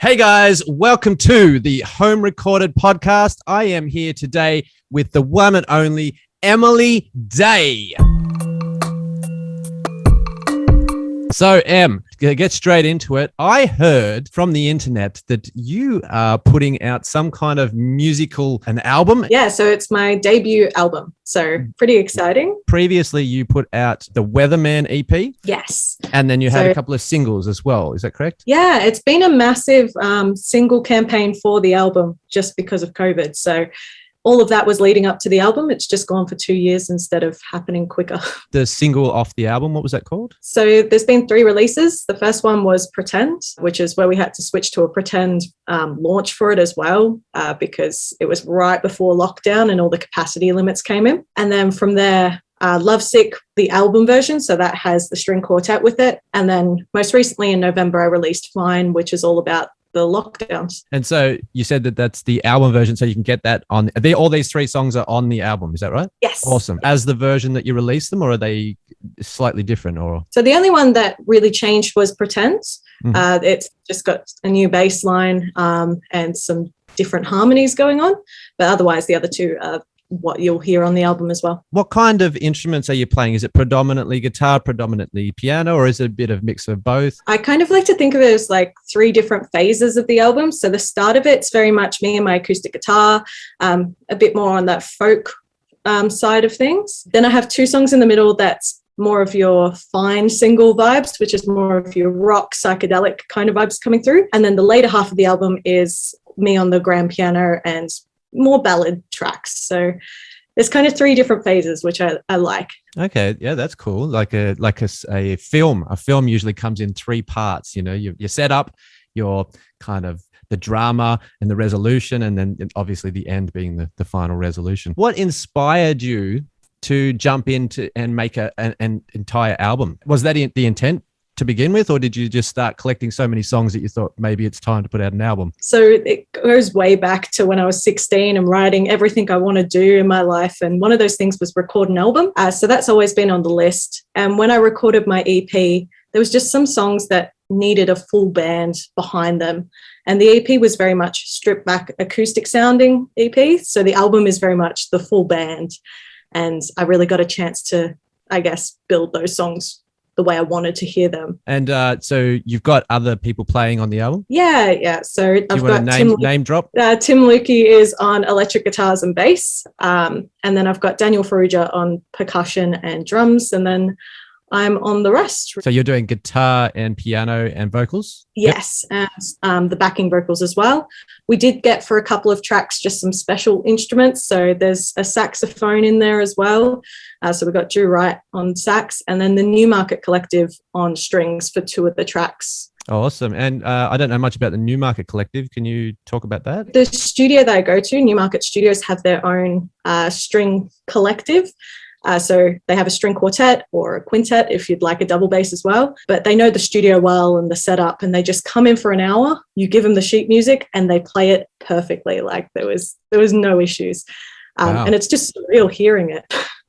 Hey guys, welcome to the Home Recorded Podcast. I am here today with the one and only Emily Daye. So, Em, to get straight into it, I heard from the internet that you are putting out some kind of an album. Yeah, so it's my debut album. So pretty exciting. Previously, you put out the Weatherman EP. Yes. And then you had a couple of singles as well. Is that correct? Yeah, it's been a massive single campaign for the album just because of COVID. So all of that was leading up to the album. It's just gone for 2 years instead of happening quicker. The single off the album, what was that called? So there's been 3 releases. The first one was Pretend, which is where we had to switch to a pretend launch for it as well, because it was right before lockdown and all the capacity limits came in. And then from there, Lovesick, the album version, so that has the string quartet with it. And then most recently in November, I released Fine, which is all about the lockdowns. And so you said that that's the album version, so you can get that on. All these 3 songs are on the album, is that right? Yes. Awesome. As the version that you released them, or are they slightly different? Or so the only one that really changed was Pretend. Mm-hmm. It's just got a new bass line and some different harmonies going on, but otherwise the other 2 are what you'll hear on the album as well. What kind of instruments are you playing? Is it predominantly guitar, predominantly piano, or is it a bit of mix of both? I kind of like to think of it as like 3 different phases of the album. So the start of it's very much me and my acoustic guitar, a bit more on that folk side of things. Then I have 2 songs in the middle that's more of your fine single vibes, which is more of your rock psychedelic kind of vibes coming through. And then the later half of the album is me on the grand piano and more ballad tracks. So there's kind of 3 different phases, which I like. Okay, yeah, that's cool. Like a film. A film usually comes in 3 parts. You know, you set up your kind of the drama and the resolution, and then obviously the end being the final resolution. What inspired you to jump into and make an entire album? Was that the intent to begin with, or did you just start collecting so many songs that you thought maybe it's time to put out an album? So it goes way back to when I was 16 and writing everything I want to do in my life, and one of those things was record an album. So that's always been on the list. And when I recorded my EP, there was just some songs that needed a full band behind them, and the EP was very much stripped back acoustic sounding EP, so the album is very much the full band, and I really got a chance to, I guess, build those songs the way I wanted to hear them. And so you've got other people playing on the album? Yeah. So I've got name drop? Tim Lukey is on electric guitars and bass. And then I've got Daniel Ferrugia on percussion and drums. And then I'm on the rest. So you're doing guitar and piano and vocals? Yes, yep. And the backing vocals as well. We did get for a couple of tracks just some special instruments. So there's a saxophone in there as well. So we've got Drew Wright on sax, and then the Newmarket Collective on strings for 2 of the tracks. Oh, awesome. And I don't know much about the Newmarket Collective. Can you talk about that? The studio that I go to, Newmarket Studios, have their own string collective. So they have a string quartet or a quintet if you'd like a double bass as well. But they know the studio well and the setup, and they just come in for an hour. You give them the sheet music and they play it perfectly. Like there was no issues. Wow. And it's just surreal hearing it.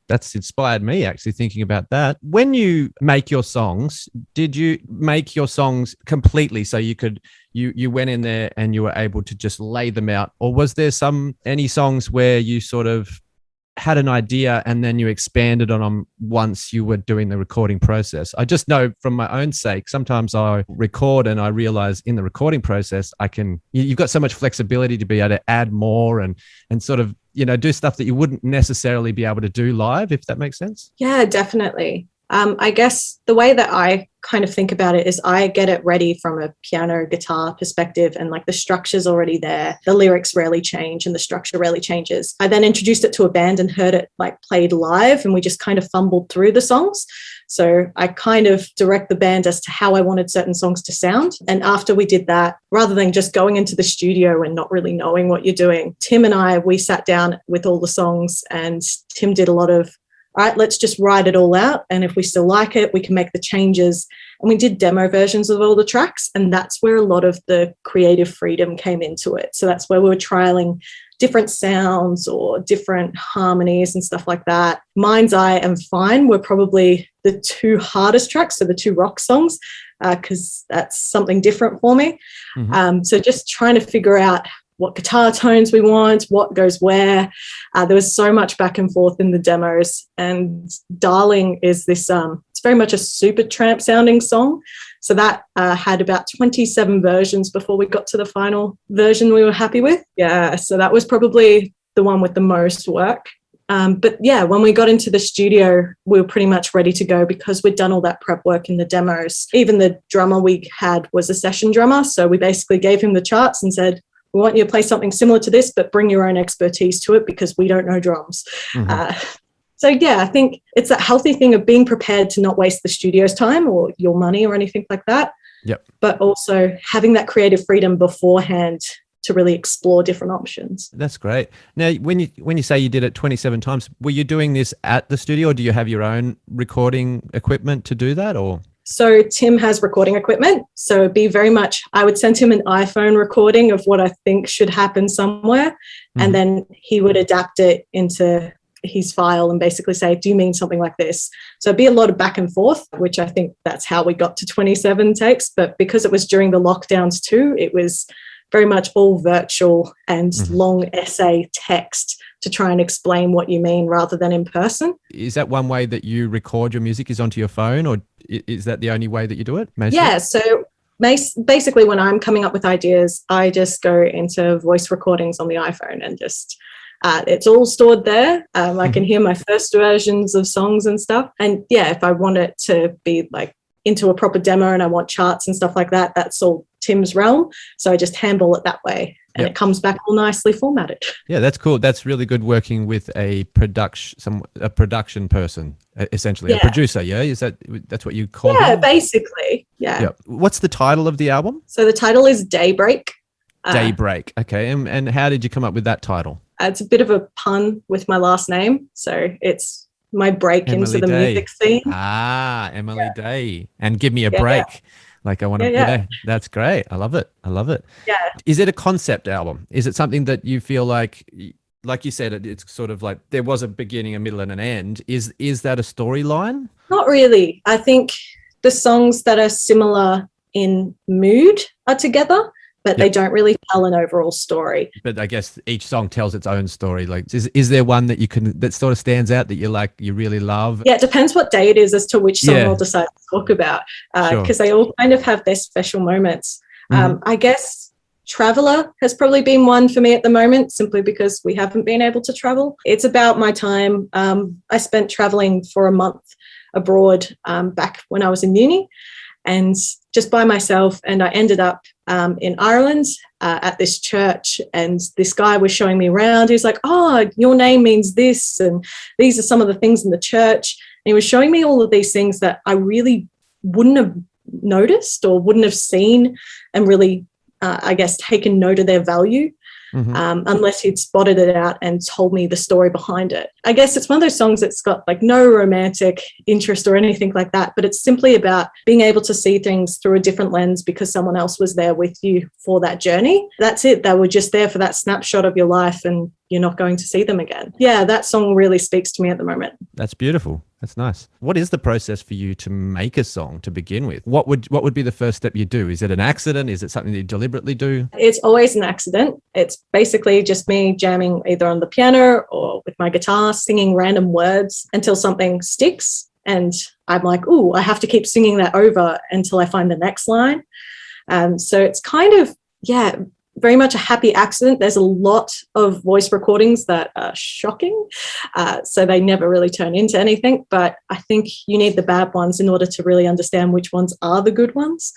That's inspired me actually thinking about that. When you make your songs, did you make your songs completely so you went in there and you were able to just lay them out? Or was there any songs where you sort of had an idea and then you expanded on them once you were doing the recording process? I just know from my own sake, sometimes I record and I realize in the recording process, you've got so much flexibility to be able to add more and sort of, do stuff that you wouldn't necessarily be able to do live, if that makes sense. Yeah, definitely. I guess the way that I kind of think about it is I get it ready from a piano guitar perspective, and like the structure's already there. The lyrics rarely change and the structure rarely changes. I then introduced it to a band and heard it like played live, and we just kind of fumbled through the songs. So I kind of direct the band as to how I wanted certain songs to sound. And after we did that, rather than just going into the studio and not really knowing what you're doing, Tim and we sat down with all the songs, and Tim did a lot of, all right, let's just write it all out. And if we still like it, we can make the changes. And we did demo versions of all the tracks. And that's where a lot of the creative freedom came into it. So that's where we were trialing different sounds or different harmonies and stuff like that. Mind's Eye and Fine were probably the 2 hardest tracks, so the 2 rock songs. because that's something different for me. Mhm. So just trying to figure out what guitar tones we want, what goes where. There was so much back and forth in the demos. And Darling is this, it's very much a super tramp sounding song. So that had about 27 versions before we got to the final version we were happy with. Yeah, so that was probably the one with the most work. But yeah, when we got into the studio, we were pretty much ready to go because we'd done all that prep work in the demos. Even the drummer we had was a session drummer. So we basically gave him the charts and said, we want you to play something similar to this, but bring your own expertise to it because we don't know drums. So yeah, I think it's that healthy thing of being prepared to not waste the studio's time or your money or anything like that. Yep. But also having that creative freedom beforehand to really explore different options. That's great. Now, when you say you did it 27 times, were you doing this at the studio, or do you have your own recording equipment to do that, or? So Tim has recording equipment. So it'd be very much, I would send him an iPhone recording of what I think should happen somewhere. And then he would adapt it into his file and basically say, do you mean something like this? So it'd be a lot of back and forth, which I think that's how we got to 27 takes. But because it was during the lockdowns too, it was very much all virtual and long essay text to try and explain what you mean rather than in person. Is that one way that you record your music, is onto your phone, or is that the only way that you do it? Mostly? Yeah, so basically when I'm coming up with ideas, I just go into voice recordings on the iPhone and just, it's all stored there. I can hear my first versions of songs and stuff. And yeah, if I want it to be like into a proper demo and I want charts and stuff like that, that's all Tim's realm. So I just handle it that way. And it comes back all nicely formatted. Yeah, that's cool. That's really good working with a production person, essentially, a producer. Yeah, that's what you call? Yeah, basically. Yeah. What's the title of the album? So the title is Daybreak. Daybreak. Okay, and how did you come up with that title? It's a bit of a pun with my last name, so it's my break Emily into the Daye. music scene. Emily Daye, and give me a break. Like I want to, yeah, that's great. I love it. Yeah. Is it a concept album? Is it something that you feel like you said, it's sort of like there was a beginning, a middle, and an end. Is that a storyline? Not really. I think the songs that are similar in mood are together, but they don't really tell an overall story. But I guess each song tells its own story. Like, is there one that sort of stands out that you really love? Yeah, it depends what day it is as to which song I'll decide to talk about, because they all kind of have their special moments. I guess Traveller has probably been one for me at the moment, simply because we haven't been able to travel. It's about my time. I spent traveling for a month abroad back when I was in uni, and just by myself, and I ended up in Ireland at this church, and this guy was showing me around. He was like, oh, your name means this, and these are some of the things in the church. And he was showing me all of these things that I really wouldn't have noticed or wouldn't have seen and really, I guess, taken note of their value. Unless he'd spotted it out and told me the story behind it. I guess it's one of those songs that's got like no romantic interest or anything like that, but it's simply about being able to see things through a different lens because someone else was there with you for that journey. That's it. They were just there for that snapshot of your life and you're not going to see them again. Yeah, that song really speaks to me at the moment. That's beautiful. That's nice. What is the process for you to make a song to begin with? What would be the first step you do? Is it an accident? Is it something that you deliberately do? It's always an accident. It's basically just me jamming either on the piano or with my guitar, singing random words until something sticks. And I'm like, ooh, I have to keep singing that over until I find the next line. So it's kind of, very much a happy accident. There's a lot of voice recordings that are shocking, so they never really turn into anything. But I think you need the bad ones in order to really understand which ones are the good ones.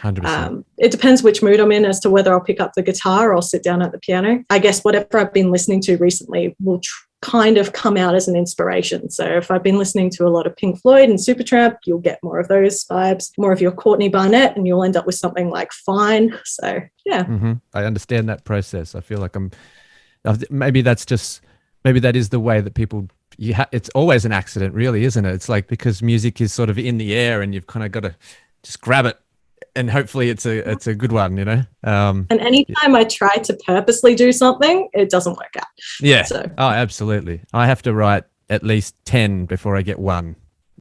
100%. It depends which mood I'm in as to whether I'll pick up the guitar or I'll sit down at the piano. I guess whatever I've been listening to recently will kind of come out as an inspiration. So if I've been listening to a lot of Pink Floyd and Supertramp, you'll get more of those vibes, more of your Courtney Barnett, and you'll end up with something like Fine. So yeah. I understand that process. I feel like maybe that is the way that people, it's always an accident really, isn't it? It's like, because music is sort of in the air and you've kind of got to just grab it. And hopefully it's a good one, you know. And anytime I try to purposely do something, it doesn't work out. Yeah. So. Oh, absolutely. I have to write at least 10 before I get one.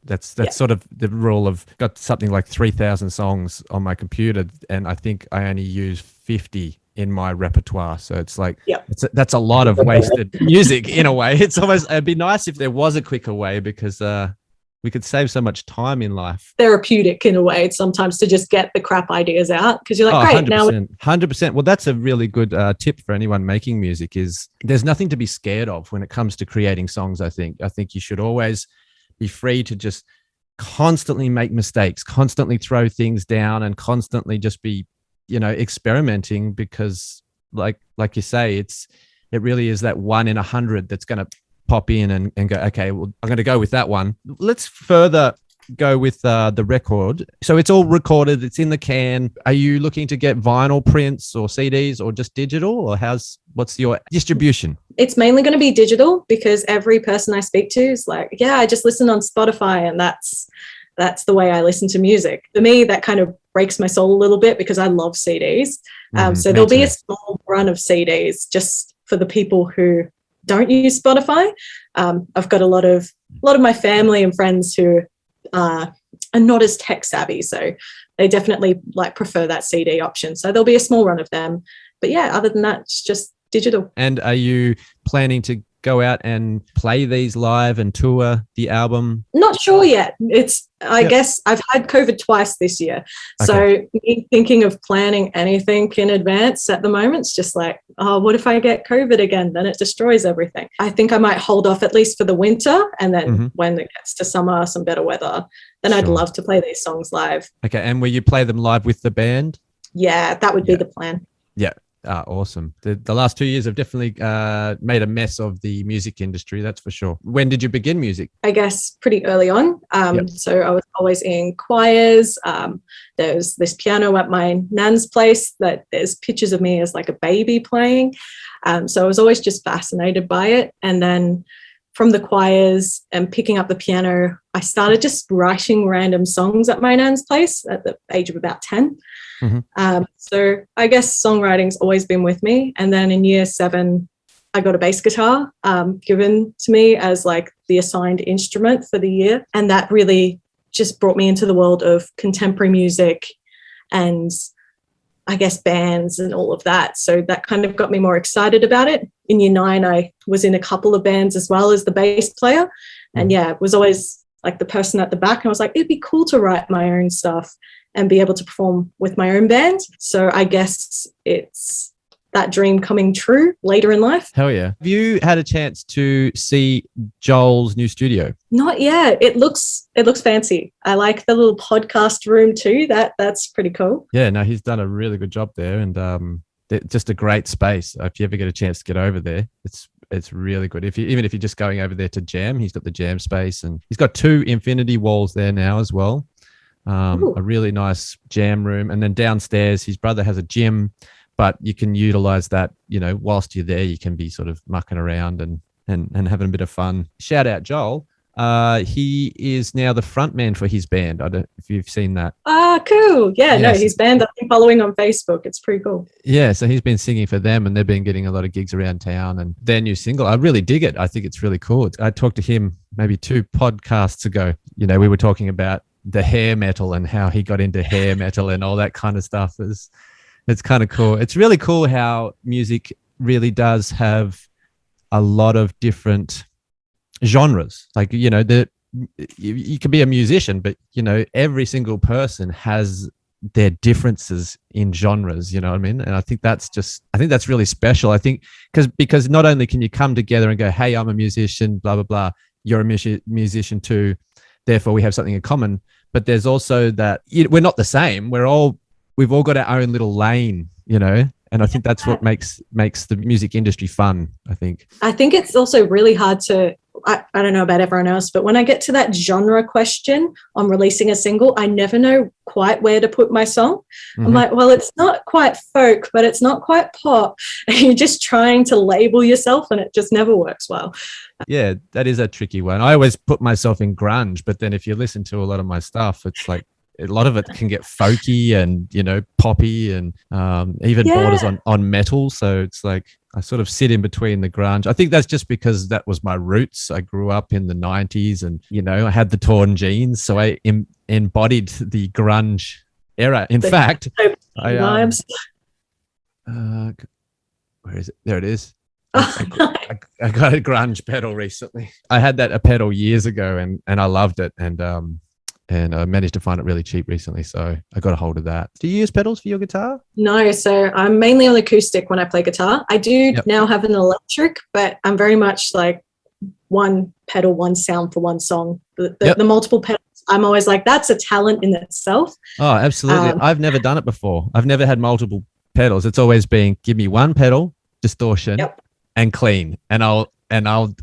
That's sort of the rule of got something like 3,000 songs on my computer, and I think I only use 50 in my repertoire. So it's like, that's a lot of wasted music in a way. It's almost, it'd be nice if there was a quicker way, because we could save so much time in life. Therapeutic in a way sometimes to just get the crap ideas out, because you're like, great, 100%, now 100%. Well, that's a really good tip for anyone making music, is there's nothing to be scared of when it comes to creating songs. I think you should always be free to just constantly make mistakes, constantly throw things down, and constantly just be, experimenting, because like you say, it really is that 1 in 100 that's going to pop in and go, okay, well, I'm going to go with that one. Let's further go with the record. So it's all recorded, it's in the can. Are you looking to get vinyl prints or CDs or just digital, or what's your distribution? It's mainly going to be digital, because every person I speak to is like, yeah, I just listen on Spotify, and that's the way I listen to music. For me, that kind of breaks my soul a little bit, because I love CDs. So there'll be a small run of CDs just for the people who don't use Spotify. I've got a lot of my family and friends who are not as tech savvy, so they definitely prefer that CD option. So there'll be a small run of them. But yeah, other than that, it's just digital. And are you planning to go out and play these live and tour the album? Not sure yet. I guess I've had COVID twice this year. Okay. So me thinking of planning anything in advance at the moment, it's just like, oh, what if I get COVID again? Then it destroys everything. I think I might hold off at least for the winter, and then when it gets to summer, some better weather, then I'd love to play these songs live. Okay. And will you play them live with the band? Yeah, that would be the plan. Yeah. Awesome. The last 2 years have definitely made a mess of the music industry, that's for sure. When did you begin music? I guess pretty early on. So I was always in choirs. There was this piano at my nan's place that there's pictures of me as like a baby playing. So I was always just fascinated by it. And then from the choirs and picking up the piano, I started just writing random songs at my nan's place at the age of about 10. So I guess songwriting's always been with me. And then in year 7, I got a bass guitar given to me as like the assigned instrument for the year. And that really just brought me into the world of contemporary music and I guess bands and all of that. So that kind of got me more excited about it. In year 9, I was in a couple of bands as well as the bass player. And was always like the person at the back. And I was like, it'd be cool to write my own stuff and be able to perform with my own band. So I guess it's that dream coming true later in life. Hell yeah. Have you had a chance to see Joel's new studio? Not yet. It looks fancy. I like the little podcast room too. That's pretty cool. Yeah, no, he's done a really good job there, and just a great space. If you ever get a chance to get over there, it's really good. Even if you're just going over there to jam, he's got the jam space, and he's got 2 infinity walls there now as well. A really nice jam room. And then downstairs, his brother has a gym, but you can utilize that, whilst you're there, you can be sort of mucking around and having a bit of fun. Shout out Joel. He is now the front man for his band. I don't know if you've seen that. Cool. Yeah, yes. No, his band I've been following on Facebook. It's pretty cool. Yeah, so he's been singing for them, and they've been getting a lot of gigs around town, and their new single, I really dig it. I think it's really cool. I talked to him maybe 2 podcasts ago. We were talking about the hair metal and how he got into hair metal and all that kind of stuff. It's kind of cool. It's really cool how music really does have a lot of different genres. Like, you can be a musician, but every single person has their differences in genres, you know what I mean? And I think that's really special. I think because not only can you come together and go, hey, I'm a musician, blah, blah, blah. You're a musician too. Therefore, we have something in common. But there's also that we're not the same. We've all got our own little lane, and I think that's what makes the music industry fun. I think it's also really hard to. I don't know about everyone else, but when I get to that genre question on releasing a single, I never know quite where to put my song. I'm like, well, it's not quite folk, but it's not quite pop. And you're just trying to label yourself, and it just never works well. Yeah, that is a tricky one. I always put myself in grunge, but then if you listen to a lot of my stuff, it's like a lot of it can get folky and, poppy and even borders on metal. So it's like, I sort of sit in between the grunge. I think that's just because that was my roots. I grew up in the 90s and, I had the torn jeans. So I embodied the grunge era. In fact, I vibes. Where is it? There it is. I got a grunge pedal recently. I had a pedal years ago and I loved it. And I managed to find it really cheap recently. So I got a hold of that. Do you use pedals for your guitar? No, so I'm mainly on acoustic when I play guitar. I do now have an electric, but I'm very much like one pedal, one sound for one song. The multiple pedals, I'm always like, that's a talent in itself. Oh, absolutely. I've never done it before. I've never had multiple pedals. It's always been, give me one pedal, distortion, and clean, and I'll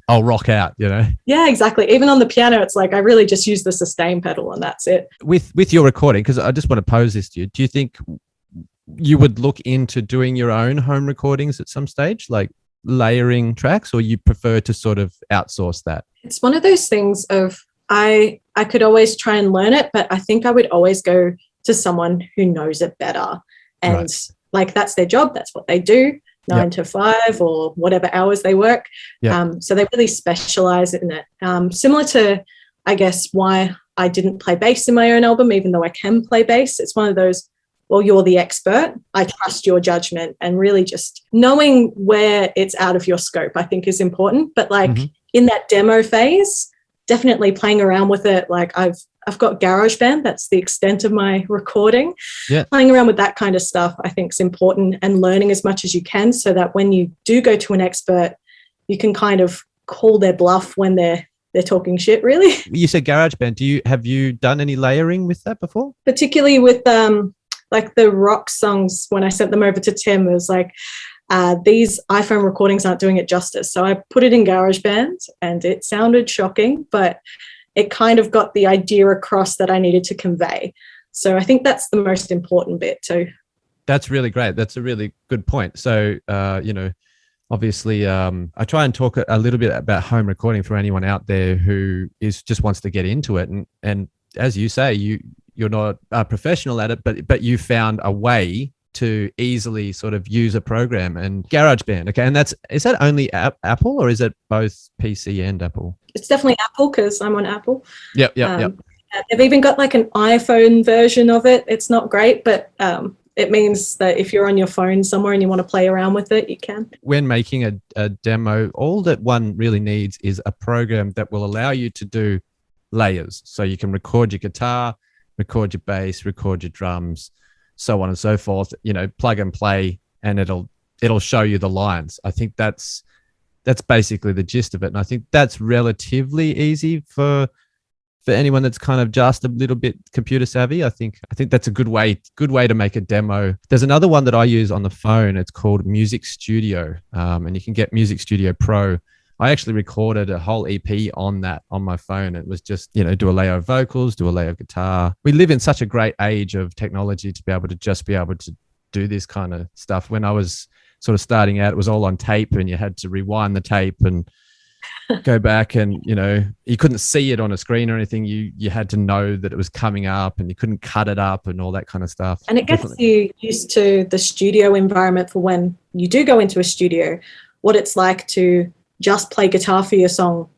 rock out, Yeah, exactly. Even on the piano, it's like I really just use the sustain pedal and that's it. With your recording, because I just want to pose this to you, do you think you would look into doing your own home recordings at some stage, like layering tracks, or you prefer to sort of outsource that? It's one of those things of I could always try and learn it, but I think I would always go to someone who knows it better. And like that's their job, that's what they do. 9 to 5 or whatever hours they work. So they really specialize in it. Similar to, I guess, why I didn't play bass in my own album, even though I can play bass. It's one of those, well, you're the expert. I trust your judgment, and really just knowing where it's out of your scope, I think is important. But like in that demo phase, definitely playing around with it. Like I've got GarageBand. That's the extent of my recording. Playing around with that kind of stuff, I think is important, and learning as much as you can so that when you do go to an expert, you can kind of call their bluff when they're talking shit, really. You said GarageBand. Have you done any layering with that before? Particularly with like the rock songs, when I sent them over to Tim, it was like, these iPhone recordings aren't doing it justice. So I put it in GarageBand and it sounded shocking, but it kind of got the idea across that I needed to convey. So I think that's the most important bit too. That's really great. That's a really good point. So, obviously, I try and talk a little bit about home recording for anyone out there who just wants to get into it. And as you say, you're not a professional at it, but you found a way to easily sort of use a program and GarageBand. Okay. And is that only Apple, or is it both PC and Apple? It's definitely Apple because I'm on Apple. Yep. They've even got like an iPhone version of it. It's not great, but it means that if you're on your phone somewhere and you want to play around with it, you can. When making a demo, all that one really needs is a program that will allow you to do layers. So you can record your guitar, record your bass, record your drums, so on and so forth, plug and play, and it'll show you the lines. I think that's basically the gist of it. And I think that's relatively easy for anyone that's kind of just a little bit computer savvy. I think that's a good way to make a demo. There's another one that I use on the phone. It's called Music Studio, and you can get Music Studio Pro. I actually recorded a whole EP on my phone. It was just, do a layer of vocals, do a layer of guitar. We live in such a great age of technology to be able to do this kind of stuff. When I was sort of starting out, it was all on tape, and you had to rewind the tape and go back, and you couldn't see it on a screen or anything. You had to know that it was coming up, and you couldn't cut it up and all that kind of stuff. And it gets you used to the studio environment for when you do go into a studio, what it's like to just play guitar for your song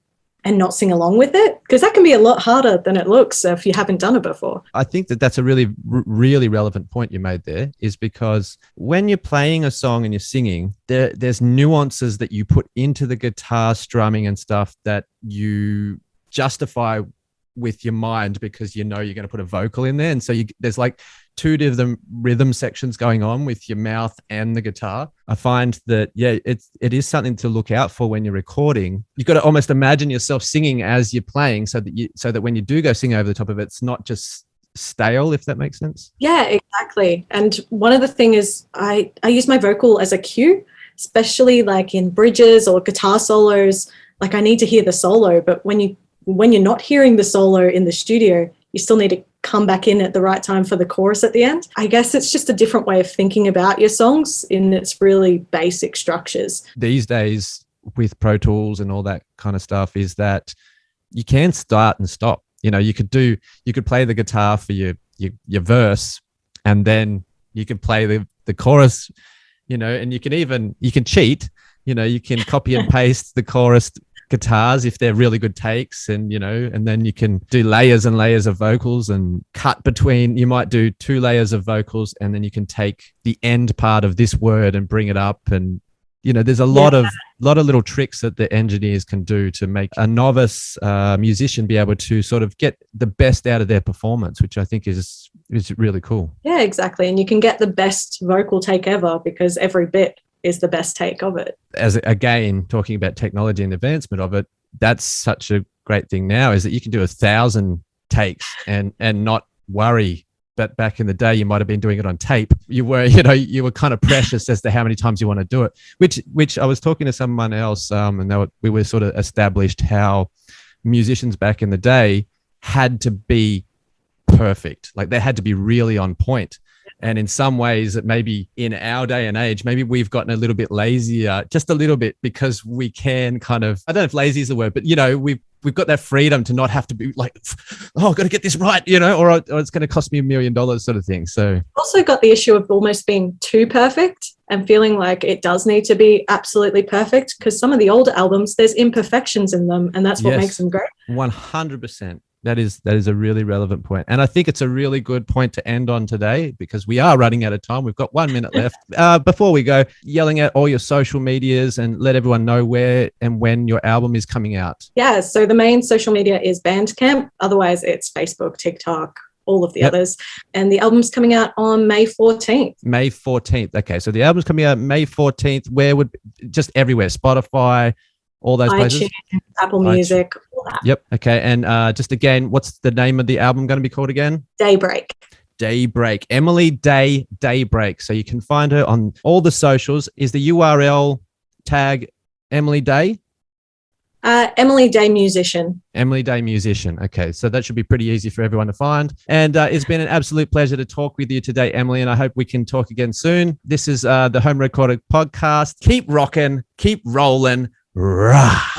and not sing along with it, because that can be a lot harder than it looks if you haven't done it before. I think that's a really, really relevant point you made there, is because when you're playing a song and you're singing, there's nuances that you put into the guitar strumming and stuff that you justify with your mind because you're going to put a vocal in there. And so there's like two different rhythm sections going on with your mouth and the guitar. I find that, it is something to look out for when you're recording. You've got to almost imagine yourself singing as you're playing so that when you do go sing over the top of it, it's not just stale, if that makes sense. Yeah, exactly. And one of the things is I use my vocal as a cue, especially like in bridges or guitar solos. Like I need to hear the solo, but when you're not hearing the solo in the studio, you still need to come back in at the right time for the chorus at the end. I guess it's just a different way of thinking about your songs in its really basic structures. These days with Pro Tools and all that kind of stuff is that you can start and stop. You could play the guitar for your verse, and then you could play the chorus, and you can cheat You can copy and paste the chorus guitars if they're really good takes, and and then you can do layers and layers of vocals and cut between. You might do 2 layers of vocals, and then you can take the end part of this word and bring it up, and there's a lot of little tricks that the engineers can do to make a novice musician be able to sort of get the best out of their performance, which I think is really cool. Yeah, exactly. And you can get the best vocal take ever because every bit is the best take of it. As again, talking about technology and advancement of it, that's such a great thing now, is that you can do 1,000 takes and not worry. But back in the day, you might have been doing it on tape. You were kind of precious as to how many times you want to do it, which I was talking to someone else, and we were sort of established how musicians back in the day had to be perfect. Like they had to be really on point. And in some ways, that maybe in our day and age, maybe we've gotten a little bit lazier, just a little bit, because we can kind of, I don't know if lazy is the word, but we've got that freedom to not have to be like, oh, I've got to get this right, or it's going to cost me $1 million sort of thing. So also got the issue of almost being too perfect and feeling like it does need to be absolutely perfect, because some of the older albums, there's imperfections in them, and that's what makes them great. 100%. That is a really relevant point. And I think it's a really good point to end on today, because we are running out of time. We've got 1 minute left. Before we go, yelling at all your social medias and let everyone know where and when your album is coming out. Yeah, so the main social media is Bandcamp. Otherwise, it's Facebook, TikTok, all of the others. And the album's coming out on May 14th. May 14th. Okay, so the album's coming out May 14th. Where would, just everywhere, Spotify, all those places? Apple Music, all that. Yep. Okay. And just again, what's the name of the album going to be called again? Daybreak. Daybreak. Emily Daye, Daybreak. So you can find her on all the socials. Is the URL tag Emily Daye? Emily Daye Musician. Emily Daye Musician. Okay. So that should be pretty easy for everyone to find. And it's been an absolute pleasure to talk with you today, Emily. And I hope we can talk again soon. This is the Home Recorded Podcast. Keep rocking, keep rolling. Rah.